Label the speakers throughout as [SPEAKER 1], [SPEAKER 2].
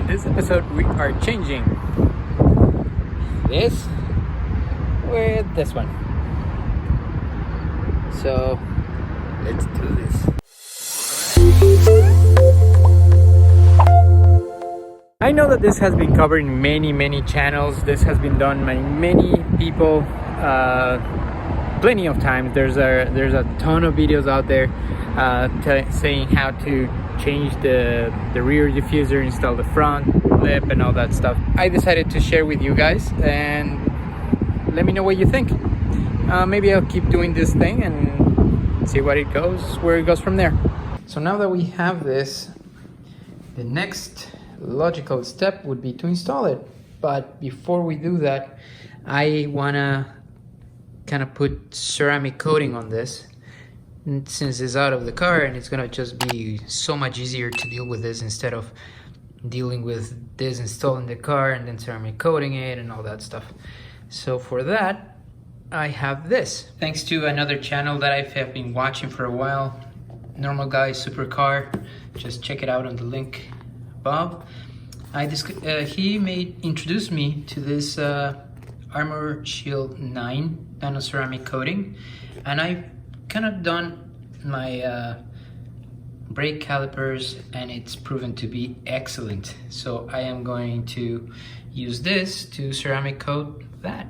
[SPEAKER 1] this episode we are changing this with this one. So let's do this. I know that this has been covered in many channels. This has been done by many people plenty of times. There's a ton of videos out there saying how to change the rear diffuser, install the front lip and all that stuff. I decided to share with you guys and let me know what you think. Maybe I'll keep doing this thing and see where it goes from there. So now that we have this, the next logical step would be to install it. But before we do that, I wanna kind of put ceramic coating on this, and since it's out of the car, and it's gonna just be so much easier to deal with this instead of dealing with this installed in the car and then ceramic coating it and all that stuff. So for that, I have this. Thanks to another channel that I have been watching for a while, Normal Guy Supercar. Just check it out on the link above. He introduced me to this Armor Shiled IX nano ceramic coating, and I've kind of done my brake calipers and it's proven to be excellent. So I am going to use this to ceramic coat that.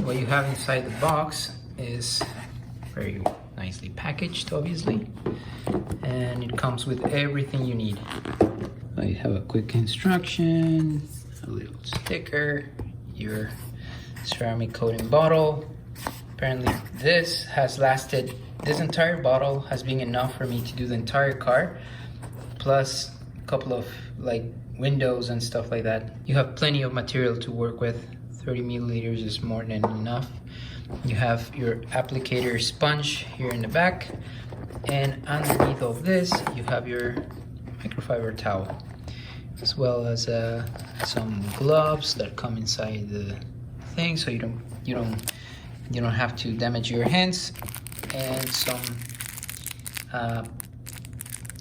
[SPEAKER 1] What you have inside the box is very nicely packaged, obviously, and it comes with everything you need. I have a quick instruction, a little sticker, your ceramic coating bottle. Apparently this entire bottle has been enough for me to do the entire car, plus a couple of like windows and stuff like that. You have plenty of material to work with. 30 milliliters is more than enough. You have your applicator sponge here in the back, and underneath of this you have your microfiber towel, as well as some gloves that come inside the thing, so you don't have to damage your hands, and some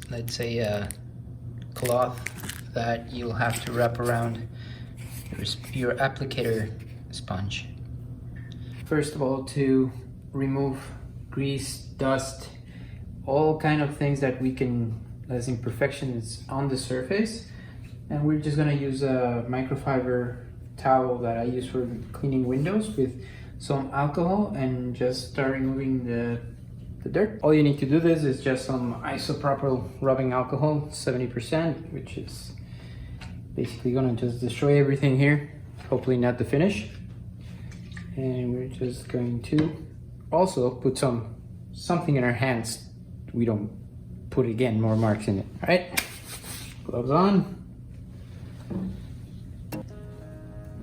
[SPEAKER 1] let's say a cloth that you'll have to wrap around your applicator sponge. First of all, to remove grease, dust, all kind of things that as imperfections on the surface, and we're just gonna use a microfiber towel that I use for cleaning windows with some alcohol and just start removing the dirt. All you need to do this is just some isopropyl rubbing alcohol, 70%, which is basically gonna just destroy everything here, hopefully not the finish. And we're just going to also put something in our hands. We don't put, again, more marks in it. All right, gloves on.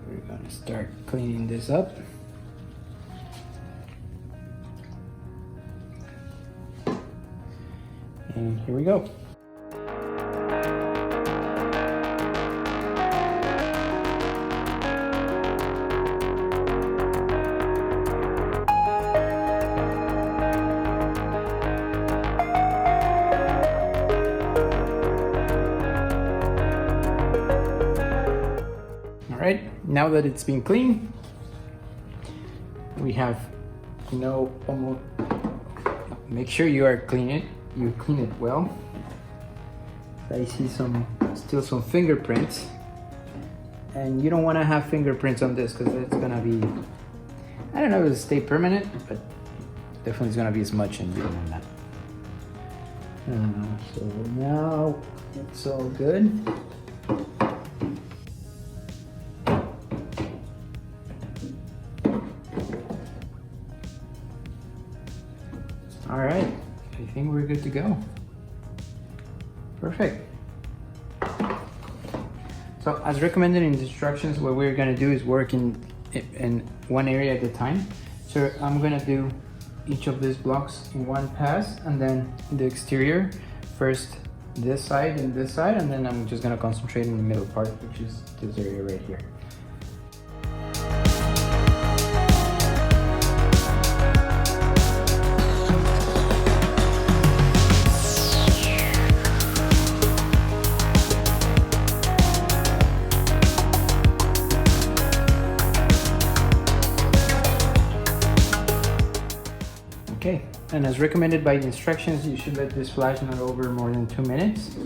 [SPEAKER 1] We're gonna start cleaning this up. And here we go. Now that it's been cleaned, we have make sure you clean it well. I see still some fingerprints, and you don't want to have fingerprints on this because it's gonna be, I don't know if it'll stay permanent, but definitely it's gonna be smudged, and you don't want that. So now it's all good. All right, I think we're good to go. Perfect. So as recommended in the instructions, what we're gonna do is work in one area at a time. So I'm gonna do each of these blocks in one pass, and then the exterior, first this side and this side, and then I'm just gonna concentrate in the middle part, which is this area right here. And as recommended by the instructions, you should let this flash not over more than 2 minutes.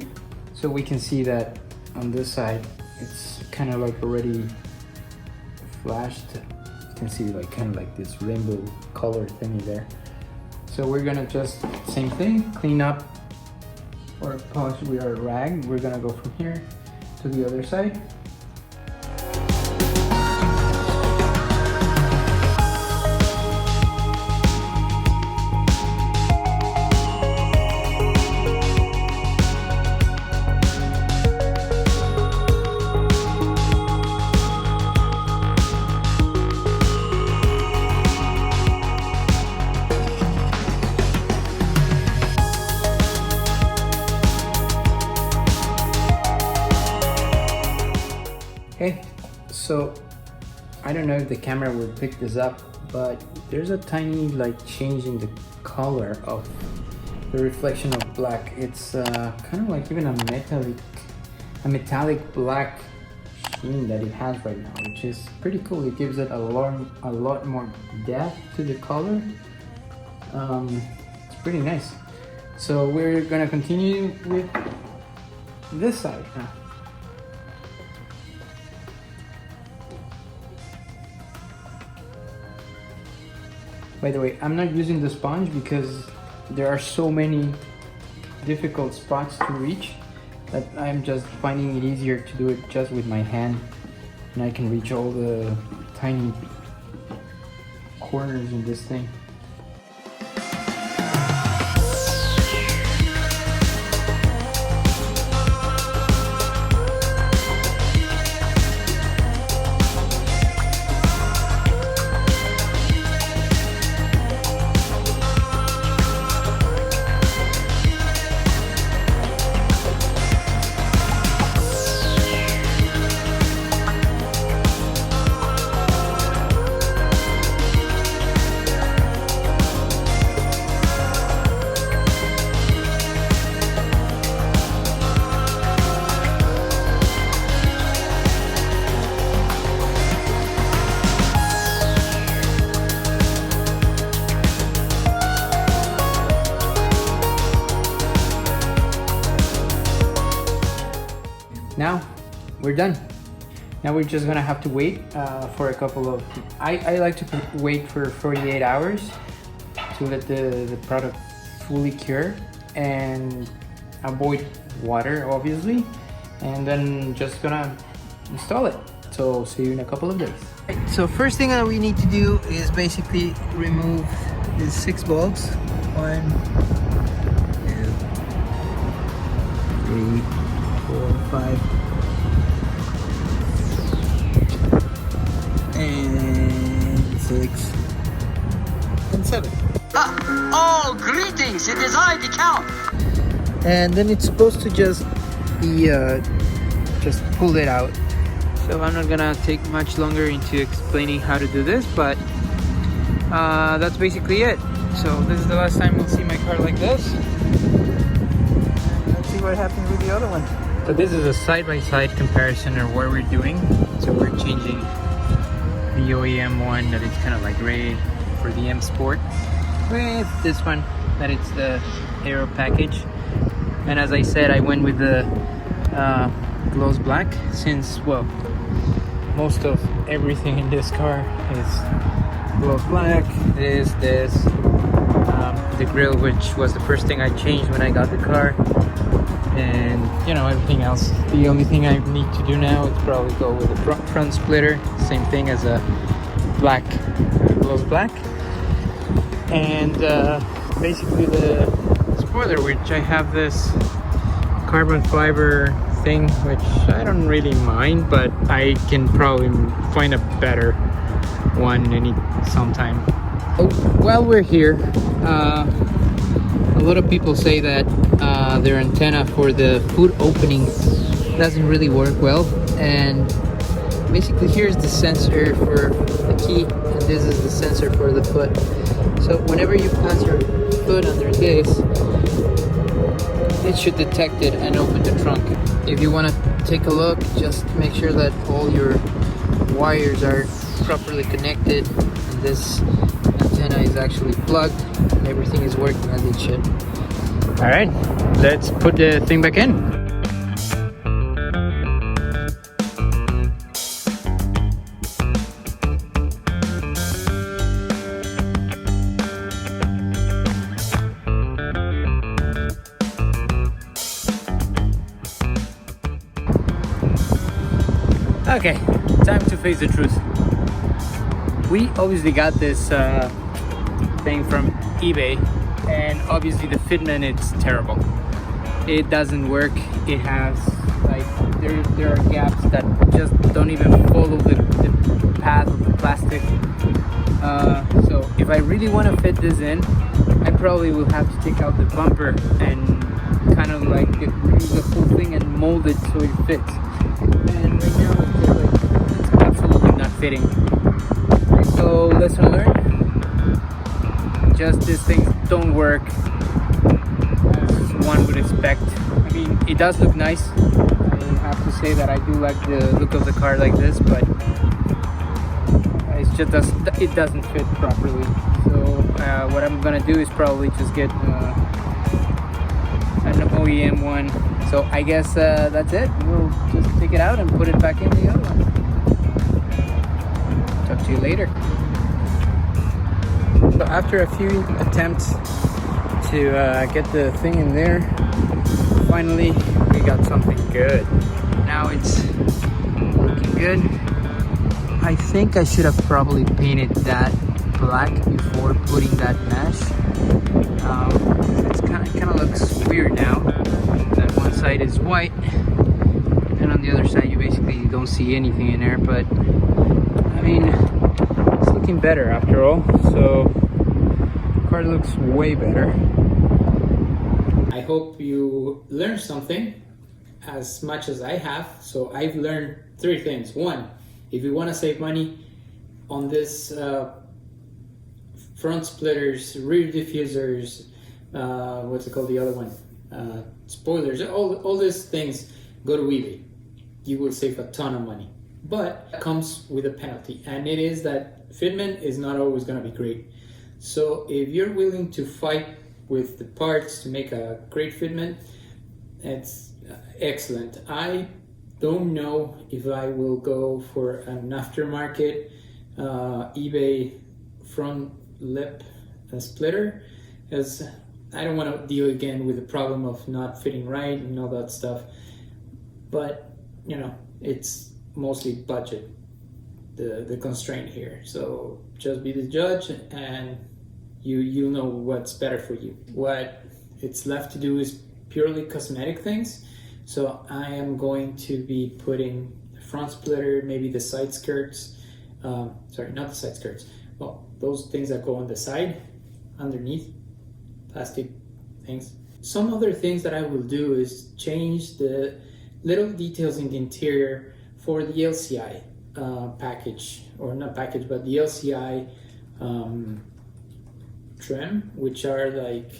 [SPEAKER 1] So we can see that on this side, it's kind of like already flashed. You can see like kind of like this rainbow color thingy there. So we're gonna just, same thing, clean up or polish with our rag. We're gonna go from here to the other side. Okay, so I don't know if the camera will pick this up, but there's a tiny like change in the color of the reflection of black. It's kind of like even a metallic black sheen that it has right now, which is pretty cool. It gives it a lot more depth to the color. It's pretty nice. So we're gonna continue with this side now. By the way, I'm not using the sponge because there are so many difficult spots to reach that I'm just finding it easier to do it just with my hand, and I can reach all the tiny corners in this thing. Now we're done. Now we're just gonna have to wait for a couple of, I like to wait for 48 hours to let the product fully cure and avoid water obviously, and then just gonna install it. So see you in a couple of days. Right, so first thing that we need to do is basically remove these 6 bolts. 1, 2, 3, 4, 5, and 6, and 7.
[SPEAKER 2] Oh, greetings! It is I, the Count.
[SPEAKER 1] And then it's supposed to just be just pull it out. So I'm not gonna take much longer into explaining how to do this, but that's basically it. So this is the last time we'll see my car like this. Let's see what happens with the other one. So this is a side-by-side comparison of what we're doing. So we're changing the OEM one that is kind of like gray for the Msport with this one that it's the Aero package. And as I said, I went with the gloss black since, well, most of everything in this car is gloss black. It is this, the grille, which was the first thing I changed when I got the car. And you know, everything else, the only thing I need to do now is probably go with the front splitter, same thing as a black, gloss black, and basically the spoiler, which I have this carbon fiber thing, which I don't really mind, but I can probably find a better one sometime. While we're here, a lot of people say that their antenna for the foot opening doesn't really work well, and basically here's the sensor for the key, and this is the sensor for the foot. So whenever you pass your foot under this, it should detect it and open the trunk. If you want to take a look, just make sure that all your wires are properly connected, and this antenna antenna is actually plugged and everything is working as it should. All right, let's put the thing back in. Okay, time to face the truth. We obviously got this thing from eBay, and obviously the fitment, it's terrible. It doesn't work. It has like there are gaps that just don't even follow the path of the plastic. So if I really want to fit this in, I probably will have to take out the bumper and kind of like remove the whole thing and mold it so it fits. And right now it's just like it's absolutely not fitting. So lesson learned. Just these things don't work as one would expect. I mean, it does look nice. I have to say that I do like the look of the car like this, but it doesn't fit properly. So what I'm gonna do is probably just get an OEM one. So I guess that's it. We'll just take it out and put it back in the other one. Talk to you later. So after a few attempts to get the thing in there, finally we got something good. Now it's looking good. I think I should have probably painted that black before putting that mesh. It's kind of looks weird now. That one side is white, and on the other side you basically don't see anything in there. But I mean, it's looking better after all. So the car looks way better. I hope you learned something as much as I have. So I've learned 3 things. 1, if you want to save money on this front splitters, rear diffusers, what's it called, the other one, spoilers, all these things, go to eBay. You will save a ton of money, but it comes with a penalty, and it is that fitment is not always going to be great. So if you're willing to fight with the parts to make a great fitment, it's excellent. I don't know if I will go for an aftermarket eBay front lip splitter, as I don't want to deal again with the problem of not fitting right and all that stuff. But you know, it's mostly budget, the constraint here. So just be the judge, and you'll know what's better for you. What it's left to do is purely cosmetic things. So I am going to be putting the front splitter, maybe the side skirts, sorry, not the side skirts, well, those things that go on the side, underneath, plastic things. Some other things that I will do is change the little details in the interior for the LCI package, or not package, but the LCI trim, which are like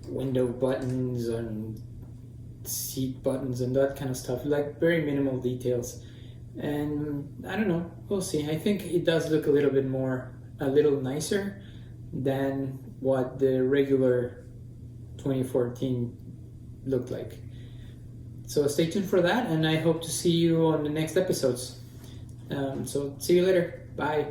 [SPEAKER 1] window buttons and seat buttons and that kind of stuff, like very minimal details. And I don't know, we'll see. I think it does look a little nicer than what the regular 2014 looked like. So stay tuned for that, and I hope to see you on the next episodes. So see you later. Bye.